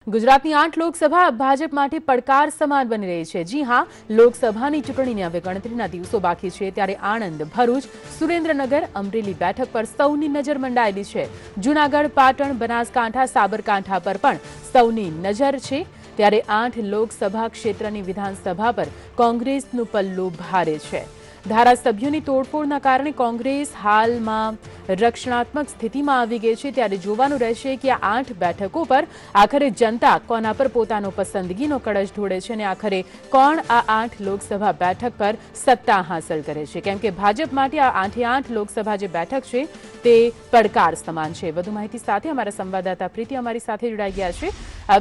ગુજરાતની 8 લોકસભા ભાજપ માટે પડકાર સમાન બની રહી છે। જી હા, લોકસભાની ચૂંટણીને હવે ગણતરીના દિવસો બાકી છે, ત્યારે આણંદ, ભરૂચ, સુરેન્દ્રનગર, અમરેલી બેઠક પર સૌની નજર મંડાયેલી છે। જૂનાગઢ, પાટણ, બનાસકાંઠા, સાબરકાંઠા પર પણ સૌની નજર છે। ત્યારે 8 લોકસભા ક્ષેત્રની વિધાનસભા પર કોંગ્રેસનું પલ્લું ભારે છે। ધારાસભ્યોની તોડફોડના કારણે કોંગ્રેસ હાલમાં રક્ષણાત્મક સ્થિતિમાં આવી ગઈ છે। ત્યારે જોવાનું રહેશે કે આ 8 બેઠકો પર આખરે જનતા કોના પર પોતાનો પસંદગીનો કળશ ઢોળે છે અને આખરે કોણ આ 8 લોકસભા બેઠક પર સત્તા હાંસલ કરે છે, કેમ કે ભાજપ માટે આ 8 લોકસભા જે બેઠક છે તે પડકાર સમાન છે। વધુ માહિતી સાથે અમારા સંવાદદાતા પ્રીતિ અમારી સાથે જોડાઈ ગયા છે।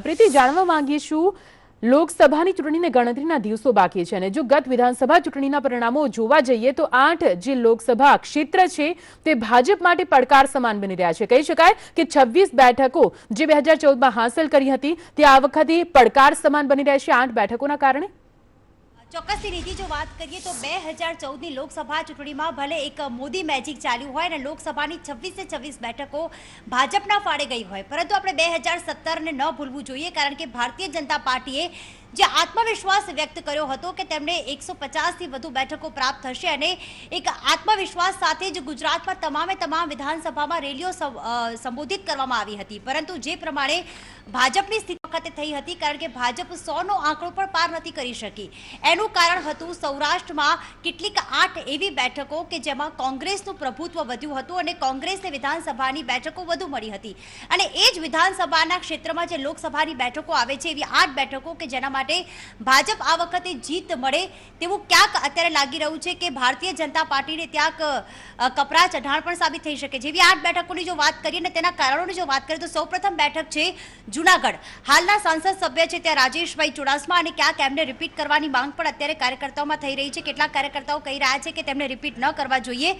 પ્રીતિ, જાણવા માંગીશું, લોકસભાની ચૂંટણીને ગણતરીના દિવસો બાકી છે અને જો ગત વિધાનસભા ચૂંટણીના પરિણામો જોવા જઈએ તો 8 જે લોકસભા ક્ષેત્ર છે તે ભાજપ માટે પડકાર સમાન બની રહ્યા છે। કહી શકાય કે 26 બેઠકો જે 2014માં હાંસલ કરી હતી તે આ વખતે પડકાર સમાન બની રહેશે 8 બેઠકોના કારણે। ચોક્કસથી નીતિ જો વાત કરીએ તો 2014ની લોકસભા ચૂંટણીમાં ભલે એક મોદી મેજિક ચાલ્યું હોય અને લોકસભાની 26 બેઠકો ભાજપના ફાળે ગઈ હોય, પરંતુ આપણે 2017ને ન ભૂલવું જોઈએ, કારણ કે ભારતીય જનતા પાર્ટીએ જે આત્મવિશ્વાસ વ્યક્ત કર્યો હતો કે તેમને 150થી વધુ બેઠકો પ્રાપ્ત થશે અને એક આત્મવિશ્વાસ સાથે જ ગુજરાતમાં તમામ વિધાનસભામાં રેલીઓ સંબોધિત કરવામાં આવી હતી, પરંતુ જે પ્રમાણે ભાજપની સ્થિતિ વખતે થઈ હતી, કારણ કે ભાજપ 100નો આંકડો પણ પાર નથી કરી શકી। એનું કારણ હતું સૌરાષ્ટ્રમાં કેટલીક 8 એવી બેઠકો કે જેમાં કોંગ્રેસનું પ્રભુત્વ વધ્યું હતું અને કોંગ્રેસને વિધાનસભાની બેઠકો વધુ મળી હતી અને એ જ વિધાનસભાના ક્ષેત્રમાં જે લોકસભાની બેઠકો આવે છે એવી 8 બેઠકો કે જેના માટે ભાજપ આ વખતે જીત મળે તેવું ક્યાંક અત્યારે લાગી રહ્યું છે કે ભારતીય જનતા પાર્ટીને ત્યાંક કપરા ચઢાણ પણ સાબિત થઈ શકે છે। એવી 8 બેઠકોની જો વાત કરીએ અને તેના કારણોની જો વાત કરીએ તો સૌપ્રથમ બેઠક છે જૂનાગઢ। હાલના સાંસદ સભ્ય છે ત્યાં રાજેશભાઈ ચુડાસમા અને ક્યાંક એમને રિપીટ કરવાની માંગ પણ અત્યારે કાર્યકર્તાઓમાં થઈ રહી છે। કેટલાક કાર્યકર્તાઓ કહી રહ્યા છે કે તેમને રિપીટ ન કરવા જોઈએ,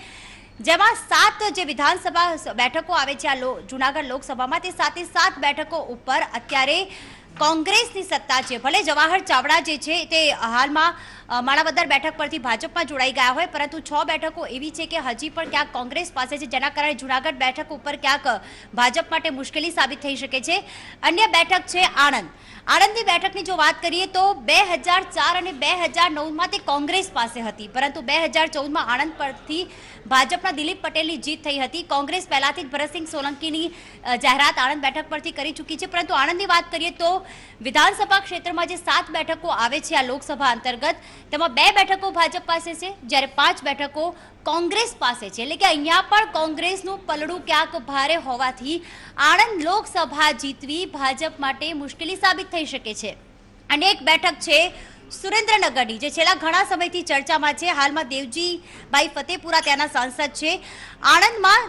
જેમાં 7 જે વિધાનસભા બેઠકો આવે છે આ જૂનાગઢ લોકસભામાં, તે 7 બેઠકો ઉપર અત્યારે કોંગ્રેસની સત્તા છે। ભલે જવાહર ચાવડા જે છે તે હાલમાં માણાવદર બેઠક પરથી ભાજપમાં જોડાઈ ગયા હોય, પરંતુ 6 બેઠકો એવી છે કે હજી પણ ક્યાંક કોંગ્રેસ પાસે છે, જેના કારણે જૂનાગઢ બેઠક ઉપર ક્યાંક ભાજપ માટે મુશ્કેલી સાબિત થઈ શકે છે। અન્ય બેઠક છે આણંદ। આણંદની બેઠકની જો વાત કરીએ તો 2004 અને 2009માં તે કોંગ્રેસ પાસે હતી, પરંતુ 2014માં આણંદ પરથી ભાજપના દિલીપ પટેલની જીત થઈ હતી। કોંગ્રેસ પહેલાથી જ ભરતસિંહ સોલંકીની જાહેરાત આણંદ બેઠક પરથી કરી ચૂકી છે, પરંતુ આણંદની વાત કરીએ તો વિધાનસભા ક્ષેત્રમાં જે 7 બેઠકો આવે છે આ લોકસભા અંતર્ગત, તેમાં 2 બેઠકો ભાજપ પાસે છે, જ્યારે 5 બેઠકો કોંગ્રેસ પાસે છે। એટલે કે અહીંયા પણ કોંગ્રેસનું પલડું ક્યાંક ભારે હોવાથી આણંદ લોકસભા જીતવી ભાજપ માટે મુશ્કેલી સાબિત થઈ શકે છે। અને એક બેઠક છે સુરેન્દ્રનગરની, જે છેલ્લા ઘણા સમયથી ચર્ચામાં છે। હાલમાં દેવજીભાઈ ફતેપુરા ત્યાંના સાંસદ છે। આણંદમાં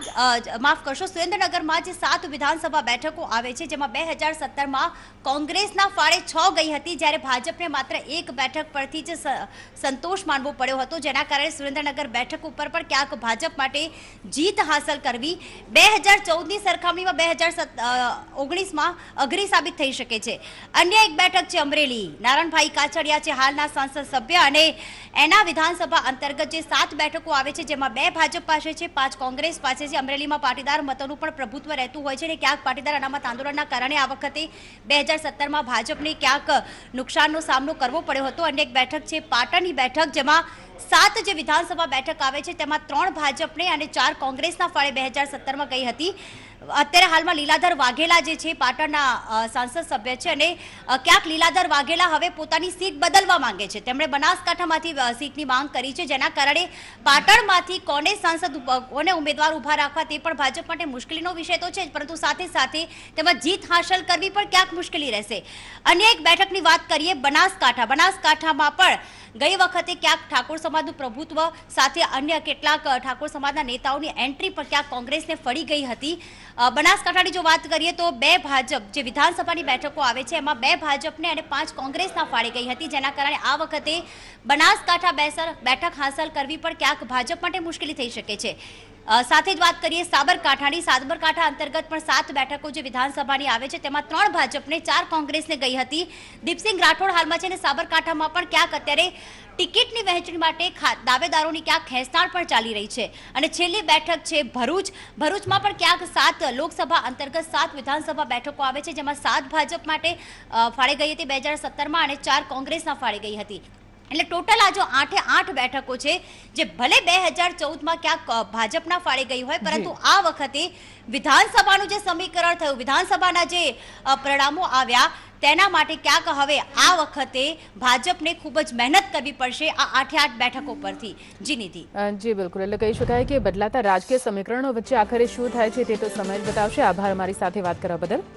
માફ કરશો, સુરેન્દ્રનગરમાં જે 7 વિધાનસભા બેઠકો આવે છે, જેમાં 2017માં કોંગ્રેસના ફાળે 6 ગઈ હતી, જ્યારે ભાજપને માત્ર 1 બેઠક પરથી જ સંતોષ માનવો પડ્યો હતો, જેના કારણે સુરેન્દ્રનગર બેઠક ઉપર પણ ક્યાંક ભાજપ માટે જીત હાંસલ કરવી 2014ની સરખામણીમાં 2019માં અઘરી સાબિત થઈ શકે છે। અન્ય એક બેઠક છે અમરેલી। નારણભાઈ કાછડિયા હાલના સાંસદ સભ્ય અને એના વિધાનસભા અંતર્ગત જે 7 બેઠકો આવે છે, જેમાં 2 ભાજપ પાસે છે, 5 કોંગ્રેસ પાસે છે। અમરેલીમાં પાટીદાર મતોનું પણ પ્રભુત્વ રહેતું હોય છે અને ક્યાંક પાટીદાર અનામત આંદોલનના કારણે આ વખતે 2017માં ભાજપને ક્યાંક નુકસાનનો સામનો કરવો પડ્યો હતો। અને એક બેઠક છે પાટણની બેઠક, જેમાં 7 જે વિધાનસભા બેઠક આવે છે તેમાં 3 ભાજપને અને 4 કોંગ્રેસના ફાળે 2017માં ગઈ હતી। અત્યારે હાલમાં લીલાધર વાઘેલા જે છે પાટણના સાંસદ સભ્ય છે અને ક્યાંક લીલાધર વાઘેલા હવે પોતાની સીટ બદલવા માંગે છે। તેમણે બનાસકાંઠામાંથી સીટની માંગ કરી છે, જેના કારણે પાટણમાંથી કોને ઉમેદવાર ઉભા રાખવા તે પણ ભાજપ માટે મુશ્કેલીનો વિષય તો છે જ, પરંતુ સાથે સાથે તેમાં જીત હાંસલ કરવી પણ ક્યાંક મુશ્કેલી રહેશે। અન્ય એક બેઠકની વાત કરીએ બનાસકાંઠામાં પણ ગઈ વખતે ક્યાંક ઠાકોર સમાજનું પ્રભુત્વ સાથે અન્ય કેટલાક ઠાકોર સમાજના નેતાઓની એન્ટ્રી પર ક્યાંક કોંગ્રેસને ફળી ગઈ હતી। બનાસકાંઠાની જો વાત કરીએ તો 2 ભાજપ જે વિધાનસભાની બેઠકો આવે છે એમાં 2 ભાજપને અને 5 કોંગ્રેસના ફાળે ગઈ હતી, જેના કારણે આ વખતે બનાસકાંઠા બેઠક હાંસલ કરવી પણ ક્યાંક ભાજપ માટે મુશ્કેલી થઈ શકે છે। સાથે જ વાત કરીએ સાબરકાંઠાની, સાબરકાંઠા અંતર્ગત પણ 7 બેઠકો જે વિધાનસભાની આવે છે તેમાં 3 ભાજપને, 4 કોંગ્રેસને ગઈ હતી. દીપસિંહ રાઠોડ હાલમાં છે ને સાબરકાંઠામાં પણ ક્યાંક અત્યારે ટિકિટની વહેંચણી માટે દાવેદારોની ક્યાંક ખેંચતાણ પણ ચાલી રહી છે. અને છેલ્લી બેઠક છે ભરૂચમાં પણ ક્યાંક 7 લોકસભા અંતર્ગત 7 વિધાનસભા બેઠકો આવે છે, જેમાં 7 ભાજપ માટે ફાળે ગઈ હતી 2017માં અને 4 કોંગ્રેસના ફાળે ગઈ હતી. એટલે ટોટલ આ જો 8 બેઠકો છે જે ભલે 2014માં ક્યાંક ભાજપના ફાળે ગઈ હોય, પરંતુ આ વખતે વિધાનસભાનું જે સમીકરણ થયું, વિધાનસભાના જે પરિણામો આવ્યા તેના માટે ક્યાંક હવે આ વખતે ભાજપને ખૂબ જ મહેનત કરવી પડશે આ 8 બેઠકો પરથી. જી નિધિ. જી બિલકુલ, એટલે કહી શકાય કે બદલાતા રાજકીય સમીકરણો વચ્ચે આખરે શું થાય છે તે તો સમય જ બતાવશે. આભાર અમારી સાથે વાત કરવા બદલ.